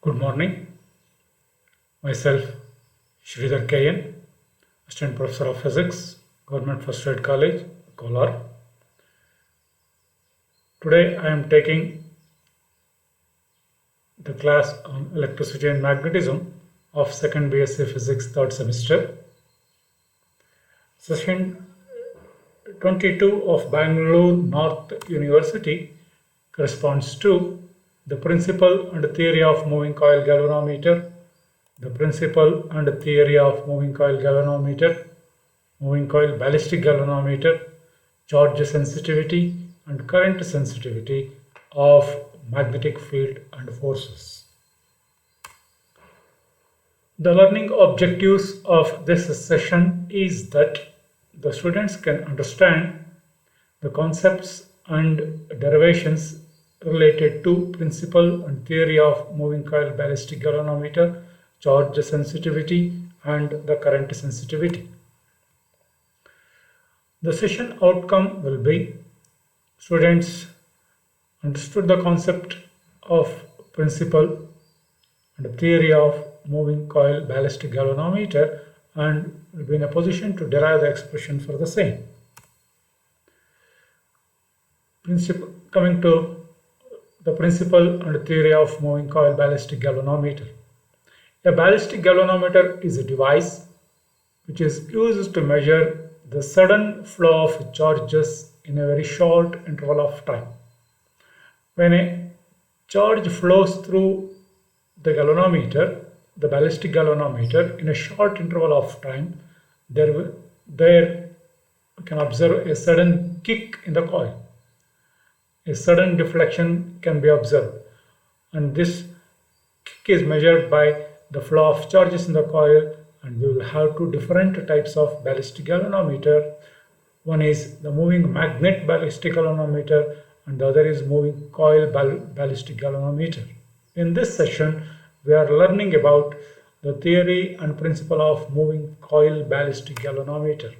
Good morning. Myself, Sridhar KN, Assistant Professor of Physics, Government First Aid College, Kolar. Today I am taking the class on electricity and magnetism of 2nd BSc Physics 3rd semester. Session 22 of Bangalore North University corresponds to the principle and theory of moving coil galvanometer, the principle and theory of moving coil galvanometer, moving coil ballistic galvanometer, charge sensitivity and current sensitivity of magnetic field and forces. The learning objectives of this session is that the students can understand the concepts and derivations related to principle and theory of moving coil ballistic galvanometer, charge sensitivity and the current sensitivity. The session outcome will be students understood the concept of principle and theory of moving coil ballistic galvanometer and will be in a position to derive the expression for the same. Coming to the principle and theory of moving coil ballistic galvanometer. A ballistic galvanometer is a device which is used to measure the sudden flow of charges in a very short interval of time. When a charge flows through the galvanometer, the ballistic galvanometer, in a short interval of time, there we can observe a sudden kick in the coil. A sudden deflection can be observed, and this kick is measured by the flow of charges in the coil, and we will have two different types of ballistic galvanometer. One is the moving magnet ballistic galvanometer and the other is moving coil ballistic galvanometer. In this session, we are learning about the theory and principle of moving coil ballistic galvanometer.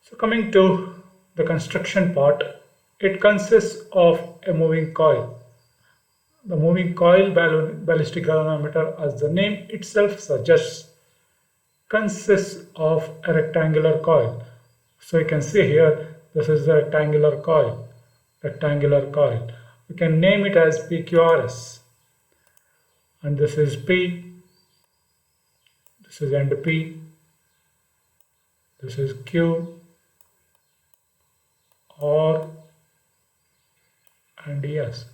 So coming to the construction part, it consists of a moving coil. The moving coil ballistic galvanometer, as the name itself suggests, consists of a rectangular coil. So you can see here, this is a rectangular coil. We can name it as PQRS. And this is P, this is end P, this is Q, R, and S.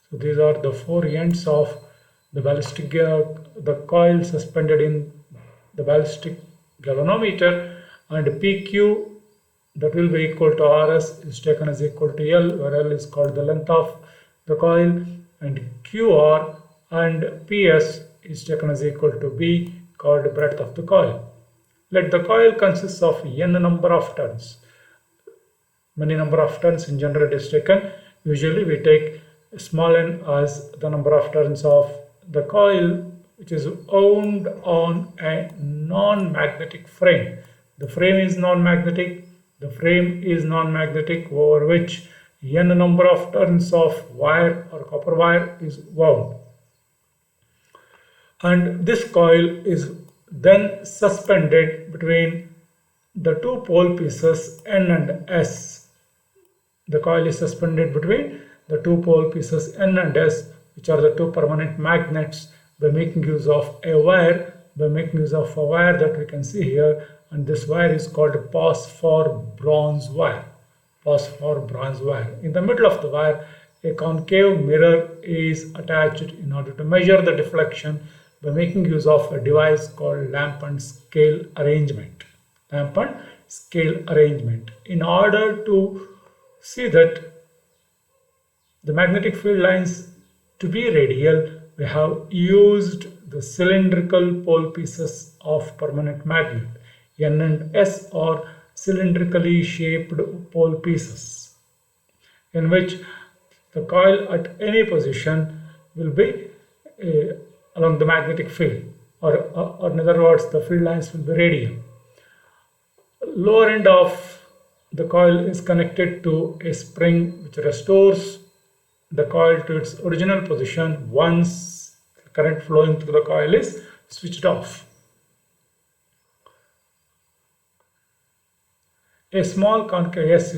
So these are the four ends of the ballistic the coil suspended in the ballistic galvanometer, and PQ, that will be equal to RS, is taken as equal to L, where L is called the length of the coil, and QR and PS is taken as equal to B, called the breadth of the coil. Let the coil consists of n number of turns. Many number of turns in general is taken. Usually we take small n as the number of turns of the coil, which is wound on a non-magnetic frame. The frame is non-magnetic. Over which n number of turns of wire or copper wire is wound. And this coil is then suspended between the two pole pieces N and S. The coil is suspended between the two pole pieces N and S, which are the two permanent magnets, by making use of a wire, that we can see here, and this wire is called a phosphor bronze wire. In the middle of the wire, a concave mirror is attached in order to measure the deflection by making use of a device called lamp and scale arrangement. In order to see that the magnetic field lines to be radial, we have used the cylindrical pole pieces of permanent magnet. N and S are cylindrically shaped pole pieces, in which the coil at any position will be along the magnetic field, or in other words, the field lines will be radial. Lower end of the coil is connected to a spring which restores the coil to its original position once the current flowing through the coil is switched off. A small concave, yes,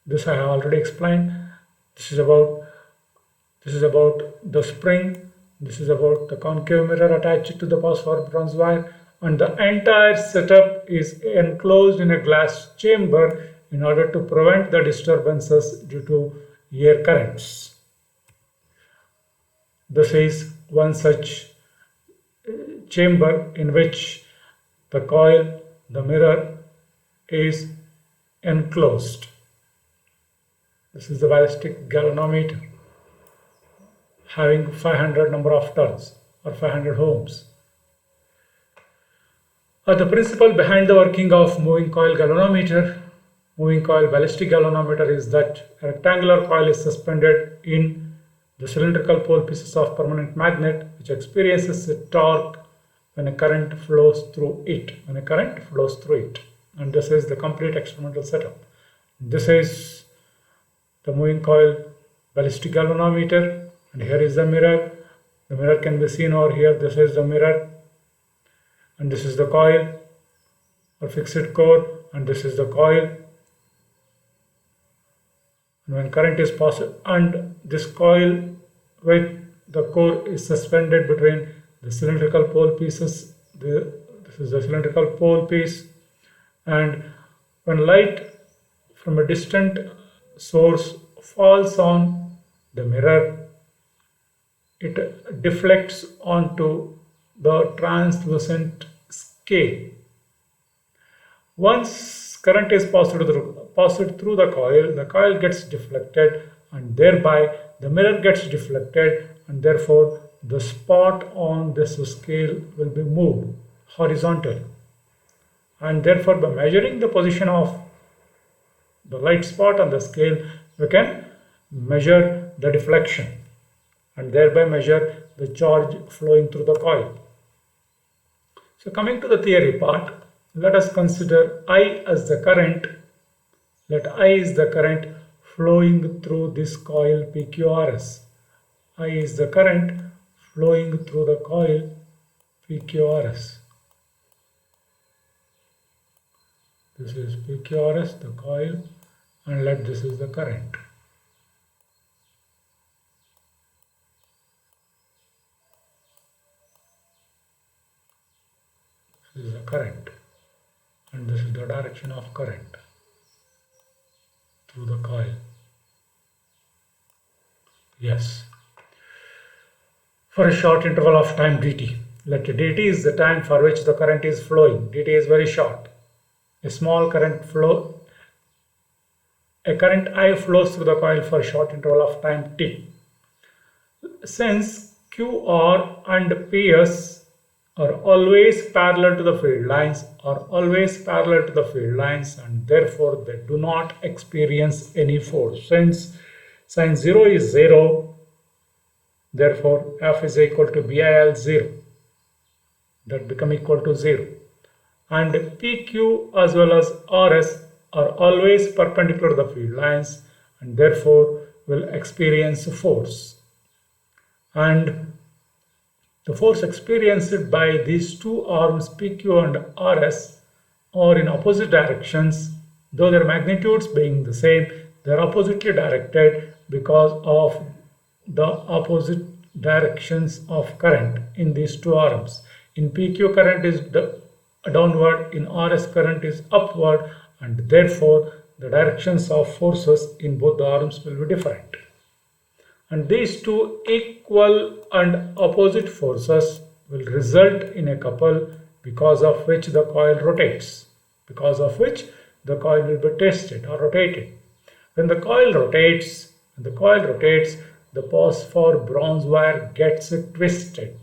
this I have already explained. This is about the spring. This is about the concave mirror attached to the phosphor bronze wire, and the entire setup is enclosed in a glass chamber in order to prevent the disturbances due to air currents. This is one such chamber in which the coil, the mirror, is enclosed. This is the ballistic galvanometer having 500 number of turns or 500 ohms. The principle behind the working of moving coil galvanometer, moving coil ballistic galvanometer, is that a rectangular coil is suspended in the cylindrical pole pieces of permanent magnet, which experiences a torque when a current flows through it. And this is the complete experimental setup. This is the moving coil ballistic galvanometer, and here is the mirror. The mirror can be seen over here. This is the mirror, and this is the coil or fixed core, and this is the coil. And when current is passed, and this coil with the core is suspended between the cylindrical pole pieces. This is the cylindrical pole piece, and when light from a distant source falls on the mirror, it deflects onto the translucent scale. Once current is passed through the coil gets deflected, and thereby the mirror gets deflected, and therefore the spot on this scale will be moved horizontally. And therefore, by measuring the position of the light spot on the scale, we can measure the deflection and thereby measure the charge flowing through the coil. So coming to the theory part, let us consider I as the current. Let I is the current flowing through this coil PQRS. I is the current flowing through the coil PQRS. This is PQRS, the coil, and let this is the current. This is the current, and this is the direction of current through the coil. Yes. For a short interval of time dt, let dt is the time for which the current is flowing. Dt is very short. A small current flow, a current I flows through the coil for a short interval of time t. Since QR and PS are always parallel to the field lines, and therefore they do not experience any force. Since sin 0 is 0, therefore F is equal to BIL 0. That become equal to 0. And PQ as well as RS are always perpendicular to the field lines, and therefore will experience force. And the force experienced by these two arms PQ and RS are in opposite directions, though their magnitudes being the same. They are oppositely directed because of the opposite directions of current in these two arms. In PQ, current is downward, in RS current is upward, and therefore the directions of forces in both the arms will be different. And these two equal and opposite forces will result in a couple, because of which the coil rotates, will be tested or rotated. When the coil rotates, the phosphor bronze wire gets twisted,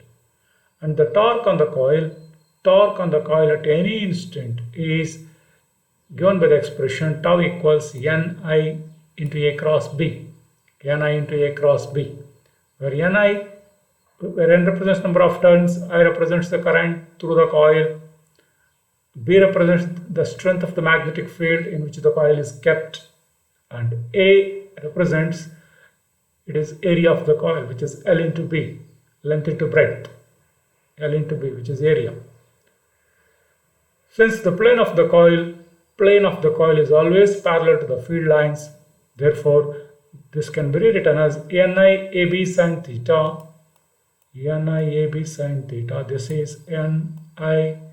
and the torque on the coil at any instant is given by the expression tau equals Ni into A cross B, where N represents number of turns, I represents the current through the coil, B represents the strength of the magnetic field in which the coil is kept, and A represents it is area of the coil, which is L into B. length into breadth, L into B, which is area. Since the plane of the coil is always parallel to the field lines, therefore this can be rewritten as NIAB sin theta. NIAB sin theta. This is NIAB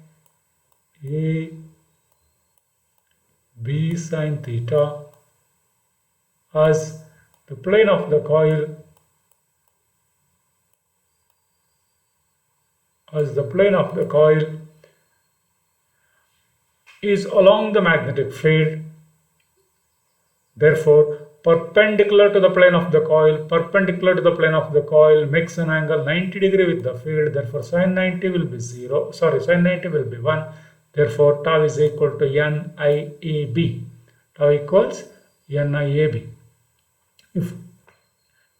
sin theta as the plane of the coil is along the magnetic field, therefore perpendicular to the plane of the coil makes an angle 90 degree with the field, therefore sin 90 will be 1, therefore tau is equal to NIAB. Tau equals NIAB.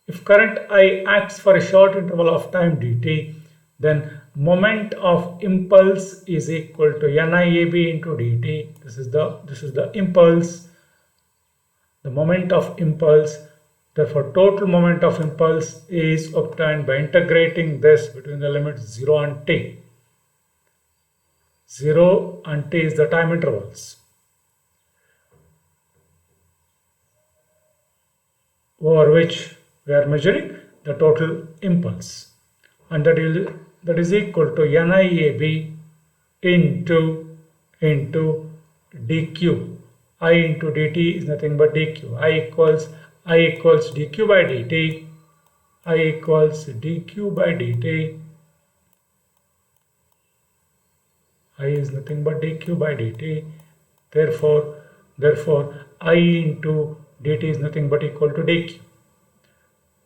If current I acts for a short interval of time dt, then moment of impulse is equal to NIAB into dt. This is the impulse, the moment of impulse. Therefore, total moment of impulse is obtained by integrating this between the limits 0 and t. 0 and t is the time intervals over which we are measuring the total impulse, and that is equal to NIAB into dq. I into dt is nothing but dq. I equals dq by dt. I equals dq by dt. I is nothing but dq by dt. Therefore I into dt is nothing but equal to dq.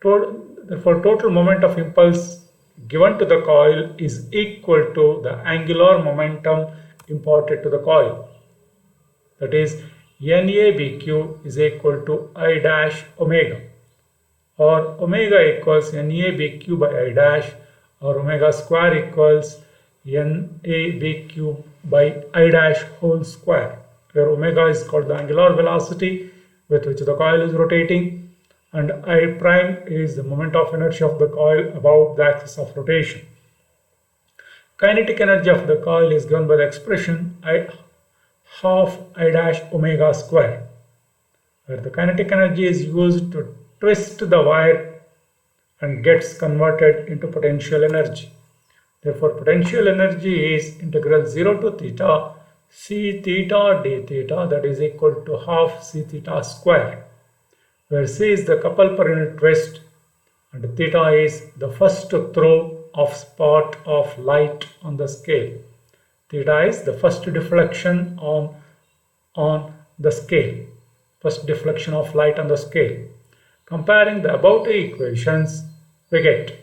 Therefore, total moment of impulse given to the coil is equal to the angular momentum imparted to the coil. That is, NABQ is equal to I dash omega, or omega equals NABQ by I dash, or omega square equals NABQ by I dash whole square, where omega is called the angular velocity with which the coil is rotating, and I prime is the moment of inertia of the coil about the axis of rotation. Kinetic energy of the coil is given by the expression half I dash omega square, where the kinetic energy is used to twist the wire and gets converted into potential energy. Therefore, potential energy is integral 0 to theta c theta d theta, that is equal to half c theta square, where c is the couple per unit twist and theta is the first throw of spot of light on the scale. Theta is the first deflection on the scale, first deflection of light on the scale. Comparing the above two equations, we get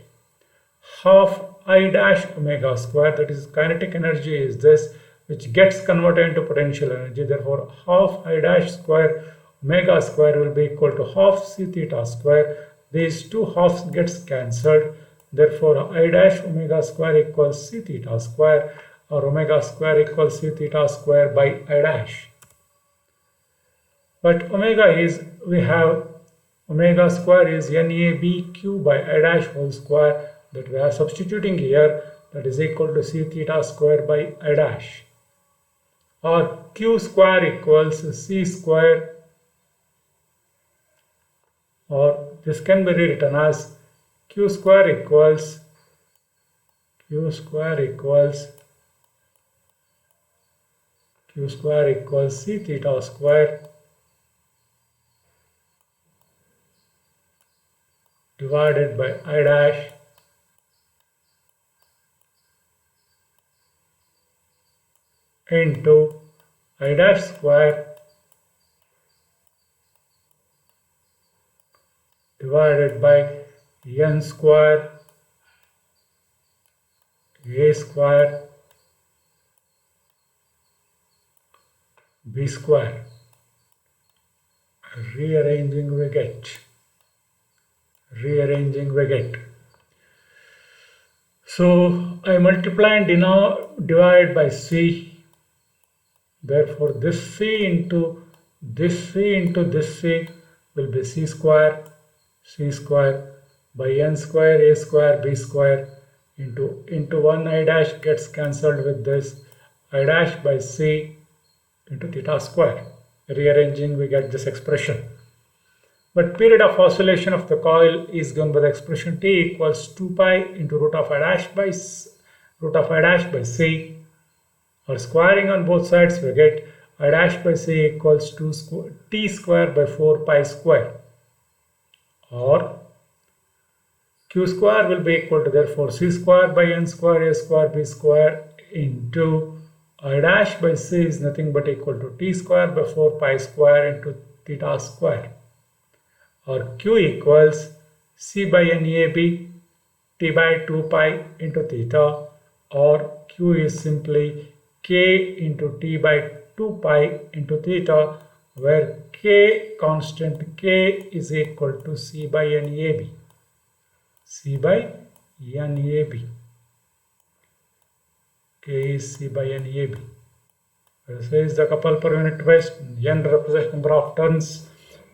half I dash omega square, that is kinetic energy is this, which gets converted into potential energy. Therefore, half I dash square omega square will be equal to half c theta square. These two halves gets cancelled. Therefore, I dash omega square equals c theta square, or omega square equals c theta square by I dash. But we have omega square is NABQ by I dash whole square, that we are substituting here, that is equal to c theta square by I dash, or q square equals c square, or this can be rewritten as q square equals c theta square divided by I dash into I dash square divided by n square a square b square. Rearranging we get. So I multiply and divide by c. Therefore, this c into this c will be c square. by n square, a square, b square into 1 I dash gets cancelled with this I dash by c into theta square. Rearranging, we get this expression. But period of oscillation of the coil is given by the expression T equals 2 pi into root of I dash by c, or squaring on both sides, we get I dash by c equals 2 t square by 4 pi square, or q square will be equal to therefore c square by n square, a square, b square into I dash by c is nothing but equal to t square by 4 pi square into theta square, or q equals c by NAB t by 2 pi into theta, or q is simply k into t by 2 pi into theta, where constant k is equal to c by NAB. C by NAB. K is C by NAB. This is the couple per unit twist. N represents number of turns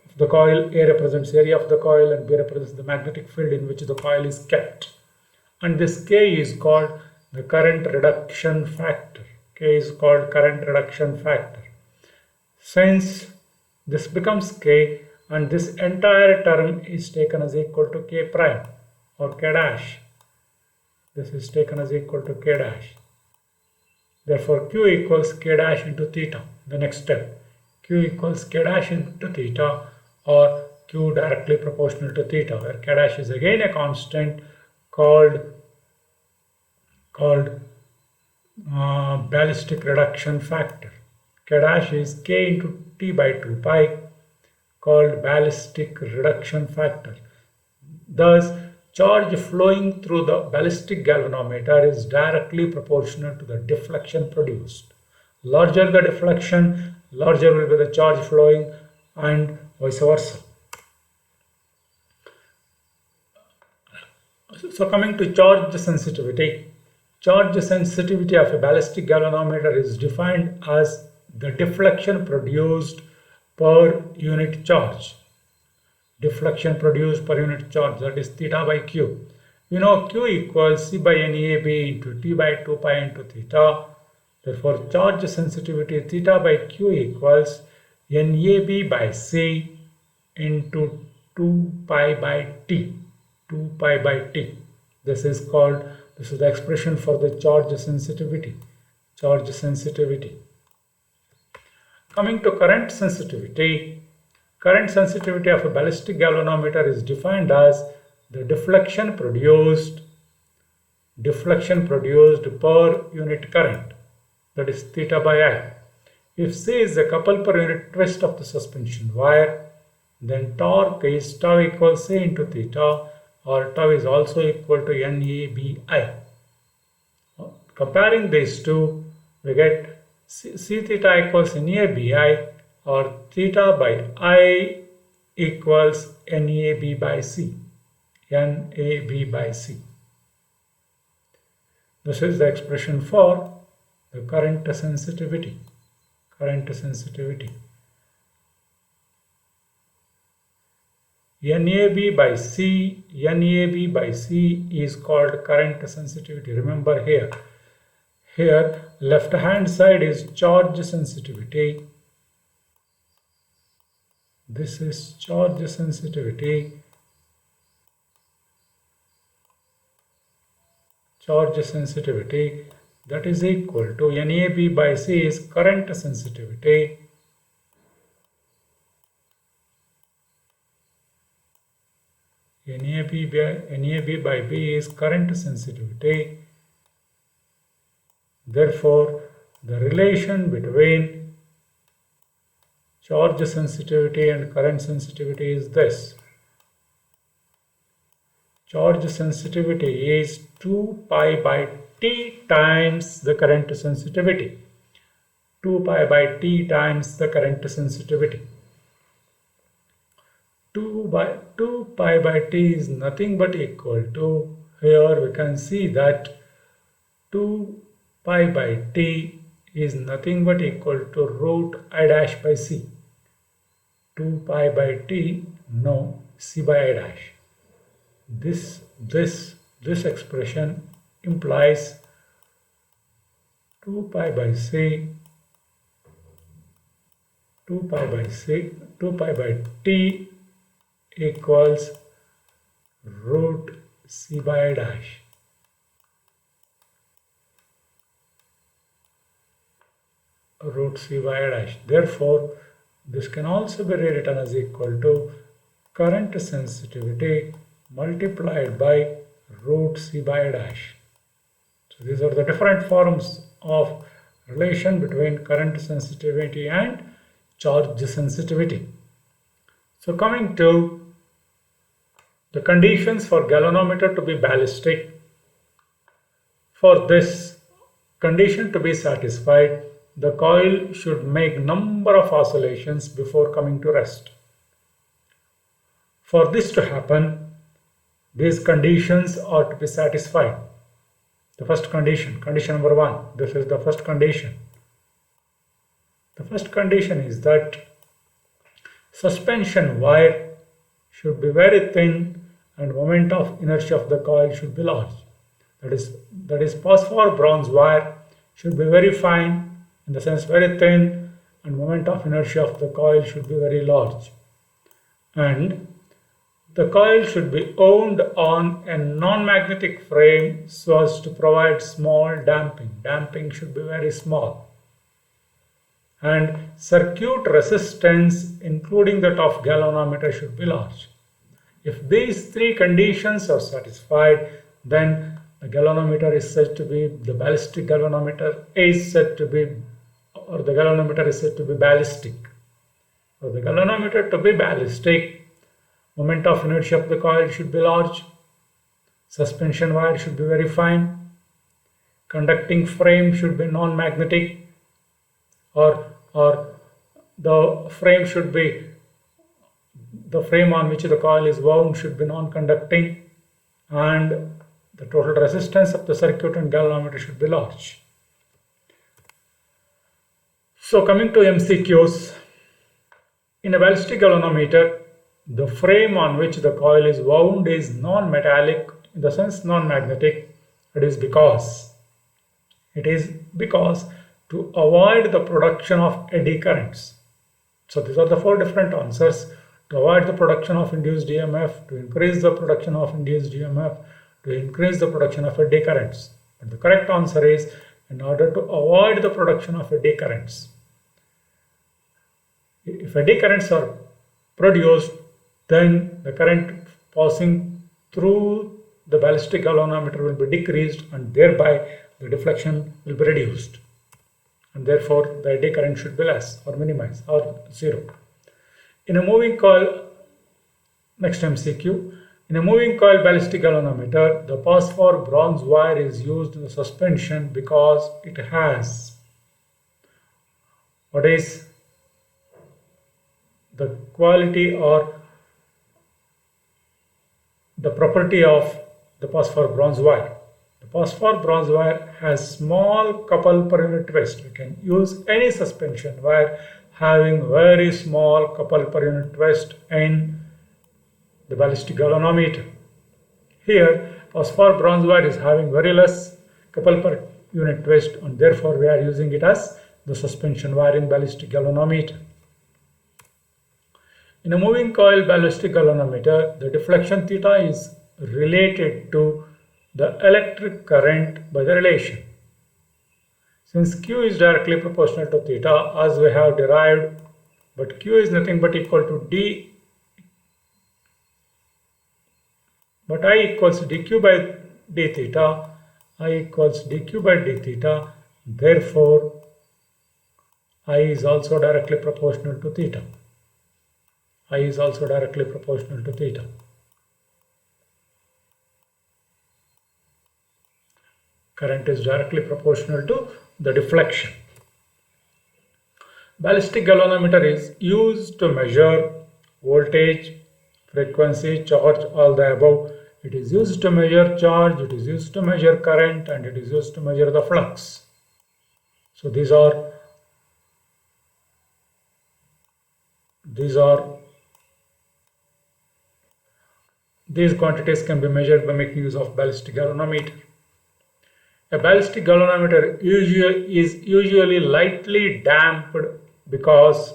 of the coil, A represents area of the coil, and B represents the magnetic field in which the coil is kept. And this K is called the current reduction factor. K is called current reduction factor. Since this becomes K and this entire term is taken as equal to K prime or K dash, this is taken as equal to K dash. Therefore, Q equals K dash into theta. The next step, Q equals K dash into theta, or Q directly proportional to theta, where K dash is again a constant called ballistic reduction factor. K dash is K into T by 2 pi, called ballistic reduction factor. Thus, charge flowing through the ballistic galvanometer is directly proportional to the deflection produced. Larger the deflection, larger will be the charge flowing, and vice versa. So coming to charge sensitivity. Charge sensitivity of a ballistic galvanometer is defined as the deflection produced per unit charge. Deflection produced per unit charge, that is theta by Q. We know Q equals C by NAB into T by 2 pi into theta. Therefore, charge sensitivity theta by Q equals NAB by C into 2 pi by T. 2 pi by T. This is the expression for the charge sensitivity. Charge sensitivity. Coming to current sensitivity. Current sensitivity of a ballistic galvanometer is defined as the deflection produced per unit current, that is theta by I. If C is the couple per unit twist of the suspension wire, then torque is tau equals C into theta, or tau is also equal to NABI. Comparing these two, we get C theta equals NABI, or theta by I equals NAB by C. NAB by C. This is the expression for the current sensitivity. Current sensitivity. NAB by C is called current sensitivity. Remember here left hand side is charge sensitivity. This is charge sensitivity. Charge sensitivity, that is equal to NAB by C is current sensitivity. NAB by B is current sensitivity. Therefore, the relation between charge sensitivity and current sensitivity is this. Charge sensitivity is 2 pi by T times the current sensitivity. 2 pi by T times the current sensitivity. 2 pi by T is nothing but equal to, here we can see that 2 pi by T is nothing but equal to root I dash by C. 2 pi by T, no, C by I dash. this expression implies 2 pi by c 2 pi by c 2 pi by t equals root c by a dash. Root c by a dash. Therefore, this can also be rewritten as equal to current sensitivity multiplied by root c by a dash. So these are the different forms of relation between current sensitivity and charge sensitivity. So coming to the conditions for galvanometer to be ballistic. For this condition to be satisfied, the coil should make number of oscillations before coming to rest. For this to happen, these conditions are to be satisfied. The first condition, condition number 1, this is the first condition. The first condition is that suspension wire should be very thin and moment of inertia of the coil should be large. That is phosphor bronze wire should be very fine, in the sense very thin, and moment of inertia of the coil should be very large. And the coil should be wound on a non-magnetic frame so as to provide small damping. Damping should be very small. And circuit resistance, including that of galvanometer, should be large. If these three conditions are satisfied, then the galvanometer is said to be, the ballistic galvanometer is said to be, or the galvanometer is said to be ballistic. For the galvanometer to be ballistic, moment of inertia of the coil should be large, suspension wire should be very fine, conducting frame should be non-magnetic, or the frame should be, the frame on which the coil is wound should be non-conducting, and the total resistance of the circuit and galvanometer should be large. So coming to MCQs, in a ballistic galvanometer, the frame on which the coil is wound is non-metallic, in the sense non-magnetic. It is because to avoid the production of eddy currents. So these are the 4 different answers: to avoid the production of induced EMF, to increase the production of induced EMF, to increase the production of eddy currents. But the correct answer is in order to avoid the production of eddy currents. If eddy currents are produced, then the current passing through the ballistic galvanometer will be decreased, and thereby the deflection will be reduced, and therefore the eddy current should be less or minimized or 0. In a moving coil, next MCQ, in a moving coil ballistic galvanometer, the phosphor bronze wire is used in the suspension because it has, what is the quality or the property of the phosphor bronze wire. The phosphor bronze wire has small couple per unit twist. We can use any suspension wire having very small couple per unit twist in the ballistic galvanometer. Here, phosphor bronze wire is having very less couple per unit twist, and therefore we are using it as the suspension wire in ballistic galvanometer. In a moving coil ballistic galvanometer, the deflection theta is related to the electric current by the relation. Since Q is directly proportional to theta, as we have derived, but Q is nothing but equal to D, but I equals dQ by d theta, I equals dQ by d theta, therefore I is also directly proportional to theta. I is also directly proportional to theta. Current is directly proportional to the deflection. Ballistic galvanometer is used to measure voltage, frequency, charge, all the above. It is used to measure charge, it is used to measure current, and it is used to measure the flux. So these are These quantities can be measured by making use of ballistic galvanometer. A ballistic galvanometer is usually lightly damped because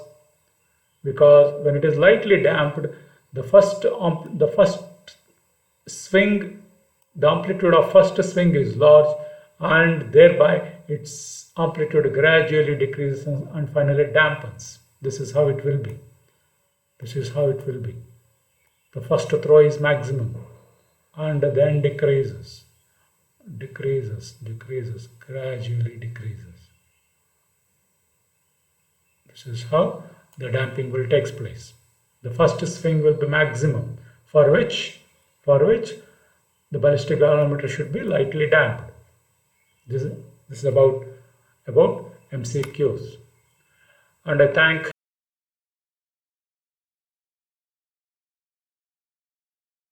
when it is lightly damped, the first swing, the amplitude of first swing is large, and thereby its amplitude gradually decreases and finally dampens. This is how it will be. This is how it will be. The first throw is maximum and then decreases, gradually decreases. This is how the damping will take place. The first swing will be maximum, for which the ballistic galvanometer should be lightly damped. This is about MCQs. And I thank